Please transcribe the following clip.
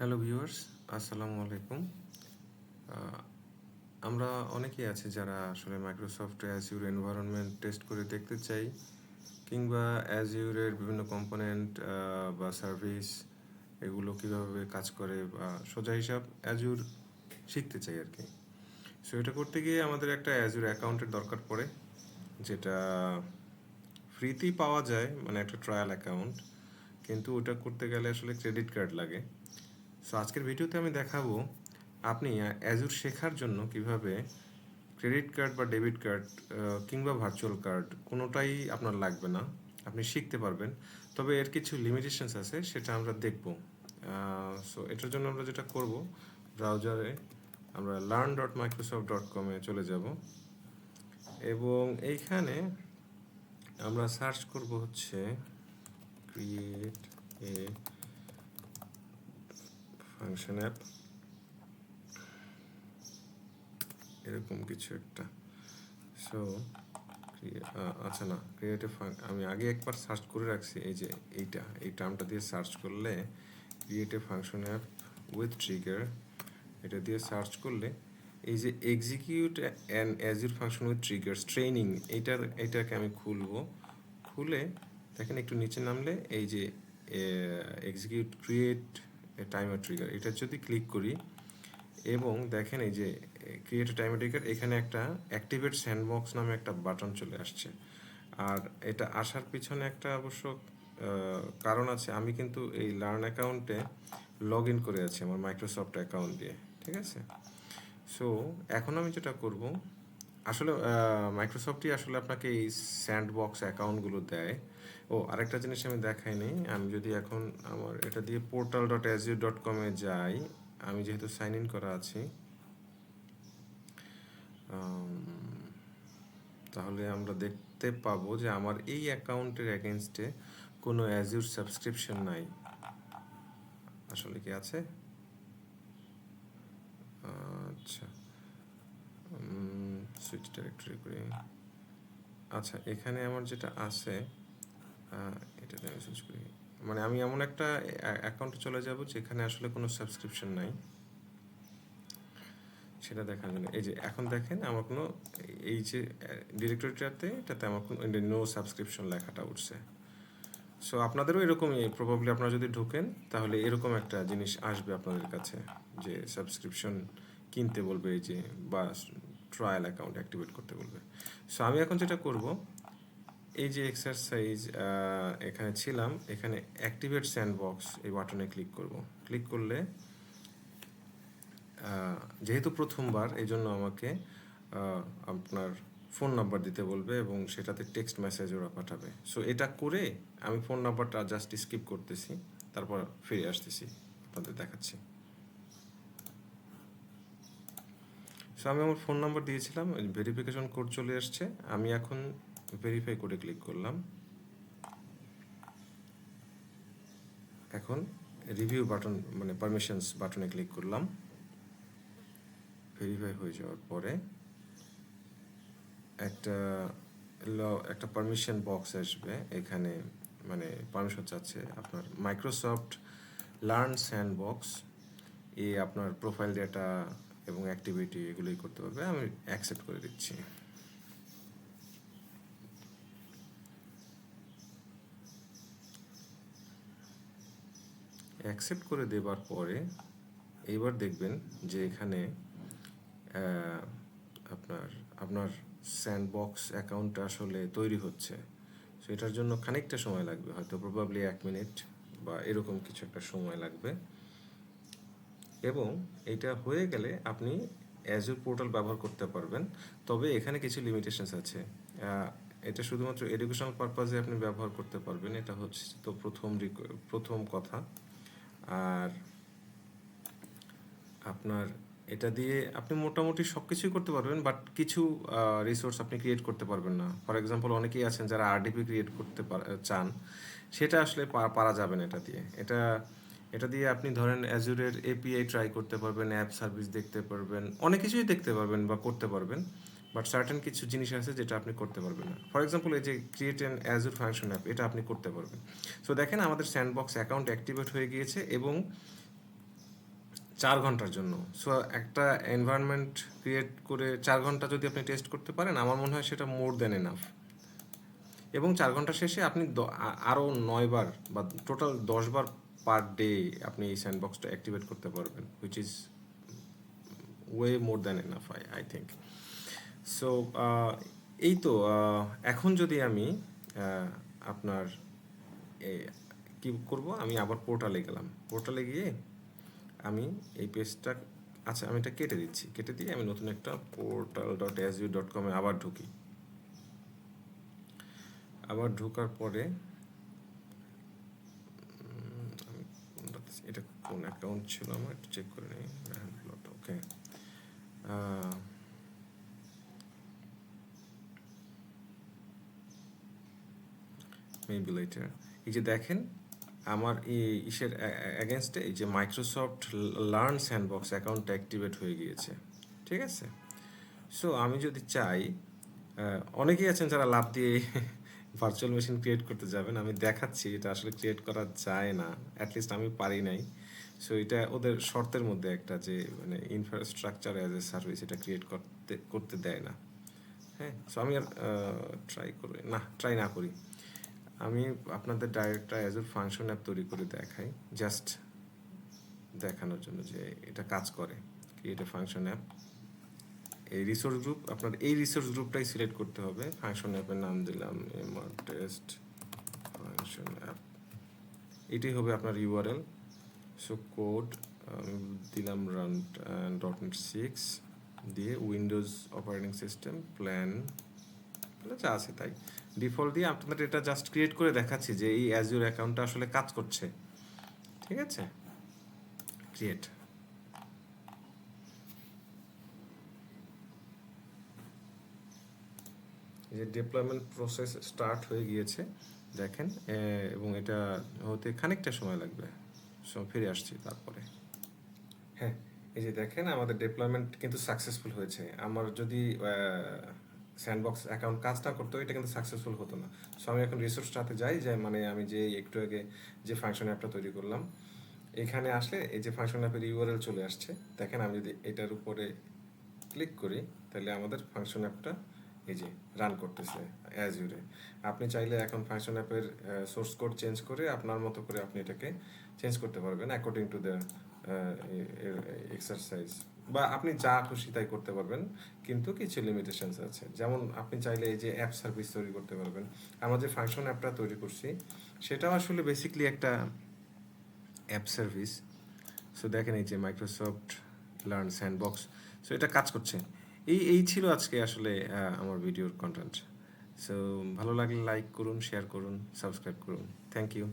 Hello viewers, আসসালামু আলাইকুম। আমরা অনেকেই আছি যারা আসলে মাইক্রোসফট অ্যাজিউর এনভায়রনমেন্ট টেস্ট করে দেখতে চাই, কিংবা অ্যাজিউরের বিভিন্ন কম্পোনেন্ট বা সার্ভিস এগুলো কীভাবে কাজ করে, বা সোজা হিসাব অ্যাজিউর শিখতে চাই আর কি। সো এটা করতে গিয়ে আমাদের একটা অ্যাজিউর অ্যাকাউন্টের দরকার পড়ে, যেটা ফ্রিতেই পাওয়া যায়, মানে একটা ট্রায়াল অ্যাকাউন্ট। কিন্তু ওটা করতে গেলে আসলে ক্রেডিট কার্ড লাগে। সো আজকের ভিডিওতে আমি দেখাবো আপনি অ্যাজুর শেখার জন্য কিভাবে ক্রেডিট কার্ড বা ডেবিট কার্ড কিংবা ভার্চুয়াল কার্ড কোনোটাই আপনার লাগবে না, আপনি শিখতে পারবেন। তবে এর কিছু লিমিটেশনস আছে, সেটা আমরা দেখব। সো এটার জন্য আমরা যেটা করব, ব্রাউজারে আমরা learn.microsoft.com-এ চলে যাব এবং এইখানে আমরা সার্চ করব হচ্ছে ক্রিয়েট এ ফাংশন অ্যাপ, এরকম কিছু একটা। সো আচ্ছা না, ক্রিয়েটিভ আমি আগে একবার সার্চ করে রাখছি, এই যে এই টার্মটা দিয়ে সার্চ করলে creative function app with trigger, এটা দিয়ে সার্চ করলে এই যে execute an Azure function with triggers training, এইটাকে আমি খুলে দেখেন একটু নিচে নামলে এই যে এক্সিকিউট ক্রিয়েট টাইমার ট্রিগার, এটা যদি ক্লিক করি এবং দেখেন এই যে ক্রিয়েট টাইমার ট্রিগার, এখানে একটা অ্যাক্টিভেট স্যান্ডবক্স নামে একটা বাটন চলে আসছে। আর এটা আসার পিছনে একটা অবশ্য কারণ আছে। আমি কিন্তু এই লার্ন অ্যাকাউন্টে লগ ইন করে আছি আমার মাইক্রোসফট অ্যাকাউন্ট দিয়ে, ঠিক আছে? সো এখন আমি যেটা করব, আসলে মাইক্রোসফটই আসলে আপনাকে এই স্যান্ডবক্স অ্যাকাউন্টগুলো দেয়। ও আরেকটা জিনিস আমি দেখাইনি, আমি যদি এখন আমার এটা দিয়ে portal.azure.com-এ যাই, আমি যেহেতু সাইন ইন করা আছি, তাহলে আমরা দেখতে পাবো যে আমার এই অ্যাকাউন্টের এগেনস্টে কোনো অ্যাজিউর সাবস্ক্রিপশন নাই। আসলে কি আছে? আচ্ছা, সুইচ ডিরেক্টরি করি। আচ্ছা, এখানে আমার যেটা আছে এটাতে আমি সুইচ করি, মানে আমি এমন একটা অ্যাকাউন্টে চলে যাব যেখানে আসলে কোনো সাবস্ক্রিপশন নাই, সেটা দেখার জন্য। এই যে এখন দেখেন আমার কোনো, এই যে এটাতে আমার কোনো নো সাবস্ক্রিপশন লেখাটা উঠছে। সো আপনাদেরও এরকমই প্রবাবলি, আপনারা যদি ঢোকেন তাহলে এরকম একটা জিনিস আসবে আপনাদের কাছে, যে সাবস্ক্রিপশন কিনতে বলবে, এই যে বা ট্রায়াল অ্যাকাউন্ট অ্যাক্টিভেট করতে বলবে। সো আমি এখন যেটা করব, এই যে এক্সারসাইজ এখানে ছিলাম, এখানে অ্যাক্টিভেট স্যান্ডবক্স এই বাটনে ক্লিক করব। ক্লিক করলে যেহেতু প্রথমবার, এই জন্য আমাকে আপনার ফোন নাম্বার দিতে বলবে এবং সেটাতে টেক্সট মেসেজ ওরা পাঠাবে। সো এটা করে আমি ফোন নাম্বারটা জাস্ট স্কিপ করতেছি, তারপর ফিরে আসতেছি, আপনাদের দেখাচ্ছি। সো আমি আমার ফোন নাম্বার দিয়েছিলাম, ভেরিফিকেশন কোড চলে আসছে, আমি এখন ভেরিফাই কোডে ক্লিক করলাম। এখন রিভিউ বাটন, মানে পারমিশনস বাটনে ক্লিক করলাম। ভেরিফাই হয়ে যাওয়ার পরে একটা পারমিশন বক্স আসবে, এখানে মানে পারমিশন চাচ্ছে আপনার মাইক্রোসফট লার্ন স্যান্ডবক্স, আপনার প্রোফাইল ডেটা এবং অ্যাক্টিভিটি এগুলোই করতে পারবে। আমি অ্যাকসেপ্ট করে দিচ্ছি। অ্যাকসেপ্ট করে দেবার পরে এইবার দেখবেন যে এখানে আপনার স্যান্ডবক্স অ্যাকাউন্টটা আসলে তৈরি হচ্ছে। সো এটার জন্য খানিকটা সময় লাগবে, হয়তো প্রবাবলি 1 মিনিট বা এরকম কিছু একটা সময় লাগবে। এবং এটা হয়ে গেলে আপনি অ্যাজুর পোর্টাল ব্যবহার করতে পারবেন। তবে এখানে কিছু লিমিটেশনস আছে। এটা শুধুমাত্র এডুকেশনাল পারপাসে আপনি ব্যবহার করতে পারবেন, এটা হচ্ছে তো প্রথম কথা। আর আপনার এটা দিয়ে আপনি মোটামুটি সব কিছুই করতে পারবেন, বাট কিছু রিসোর্স আপনি ক্রিয়েট করতে পারবেন না। ফর এক্সাম্পল, অনেকেই আছেন যারা আরডিপি ক্রিয়েট করতে চান, সেটা আসলে পারা যাবে না এটা দিয়ে। এটা দিয়ে আপনি ধরেন অ্যাজুরের এপিআই ট্রাই করতে পারবেন, অ্যাপ সার্ভিস দেখতে পারবেন, অনেক কিছুই দেখতে পারবেন বা করতে পারবেন, বাট সার্টেন কিছু জিনিস আছে যেটা আপনি করতে পারবেন না। ফর এক্সাম্পল, এই যে create an Azure function app, এটা আপনি করতে পারবেন। সো দেখেন আমাদের স্যান্ডবক্স অ্যাকাউন্ট অ্যাক্টিভেট হয়ে গিয়েছে এবং 4 ঘন্টার জন্য। সো একটা এনভায়রনমেন্ট ক্রিয়েট করে 4 ঘন্টা যদি আপনি টেস্ট করতে পারেন, আমার মনে হয় সেটা মোর দ্যান এনাফ। এবং 4 ঘন্টা শেষে আপনি আরও 9 বার বা টোটাল 10 বার পার ডে আপনি এই স্যান্ডবক্সটা অ্যাক্টিভেট করতে পারবেন, which is way more than enough I think. So এই তো এখন যদি আমি আপনার কি করব, আমি আবার পোর্টালে গেলাম। পোর্টালে গিয়ে আমি এই পেজটা, আচ্ছা আমি এটা কেটে দিচ্ছি, কেটে দিয়ে আমি নতুন একটা portal.azure.com আবার ঢুকি। আবার ঢোকার পরে এটা কোন অ্যাকাউন্ট ছিল আমার একটু চেক করে নিই। ওকে, মেবি লেটার। এই যে দেখেন আমার এই ইসের অ্যাগেনস্টে এই যে মাইক্রোসফট লার্ন স্যান্ডবক্স অ্যাকাউন্টটা অ্যাক্টিভেট হয়ে গিয়েছে, ঠিক আছে। সো আমি যদি চাই, অনেকেই আছেন যারা লাভ দিয়ে ভার্চুয়াল মেশিন ক্রিয়েট করতে যাবেন, আমি দেখাচ্ছি এটা আসলে ক্রিয়েট করা যায় না, অ্যাটলিস্ট আমি পারি নাই। সো এটা ওদের শর্তের মধ্যে একটা, যে মানে ইনফ্রাস্ট্রাকচার অ্যাজ এ সার্ভিস এটা ক্রিয়েট করতে দেয় না। হ্যাঁ, সো আমি আর ট্রাই না করি, আমি আপনাদের ডাইরেক্ট অ্যাজুর ফাংশন অ্যাপ তৈরি করে দেখাই, জাস্ট দেখানোর জন্য যে এটা কাজ করে। ক্রিয়েট এ ফাংশন অ্যাপ, এই রিসোর্স গ্রুপ, আপনার এই রিসোর্স গ্রুপটাই সিলেক্ট করতে হবে। ফাংশন অ্যাপের নাম দিলাম টেস্ট ফাংশন অ্যাপ, এটাই হবে আপনার ইউআরএল। সো কোড দিলাম রান .NET 6 দিয়ে উইন্ডোজ অপারেটিং সিস্টেম প্ল্যান যা আছে তাই ডিফল্ট দিয়ে আপনাদের এটা জাস্ট ক্রিয়েট করে দেখাচ্ছি যে এই অ্যাজিওর অ্যাকাউন্টটা আসলে কাজ করছে, ঠিক আছে। ক্রিয়েট, যে ডিপ্লয়মেন্ট প্রসেস স্টার্ট হয়ে গিয়েছে দেখেন, এবং এটা হতে খানিকটা সময় লাগবে। সো ফিরে আসছি তারপরে। হ্যাঁ, এই যে দেখেন আমাদের ডিপ্লয়মেন্ট কিন্তু সাকসেসফুল হয়েছে। আমার যদি স্যান্ডবক্স অ্যাকাউন্ট কাজ না করতো, এটা কিন্তু সাকসেসফুল হতো না। সো আমি এখন রিসোর্সটাতে যাই, যে মানে আমি যে একটু আগে যে ফাংশন অ্যাপটা তৈরি করলাম, এখানে আসলে এই যে ফাংশন অ্যাপের ইউআরএল চলে আসছে। দেখেন আমি যদি এটার উপরে ক্লিক করি, তাহলে আমাদের ফাংশন অ্যাপটা এই যে রান করতেছে অ্যাজিউরে। আপনি চাইলে এখন ফাংশন অ্যাপের সোর্স কোড চেঞ্জ করে আপনার মতো করে আপনি এটাকে চেঞ্জ করতে পারবেন অ্যাকর্ডিং টু দ্য এক্সারসাইজ, বা আপনি যা খুশি তাই করতে পারবেন, কিন্তু কিছু লিমিটেশনস আছে। যেমন আপনি চাইলে এই যে অ্যাপ সার্ভিস তৈরি করতে পারবেন। আমরা যে ফাংশন অ্যাপটা তৈরি করছি সেটাও আসলে বেসিকলি একটা অ্যাপ সার্ভিস। সো দেখেন এই যে মাইক্রোসফট লার্ন স্যান্ডবক্স, সো এটা কাজ করছে। এই ছিল আজকে আসলে আমার ভিডিওর কন্টেন্ট। সো ভালো লাগলে লাইক করুন, শেয়ার করুন, সাবস্ক্রাইব করুন। Thank you.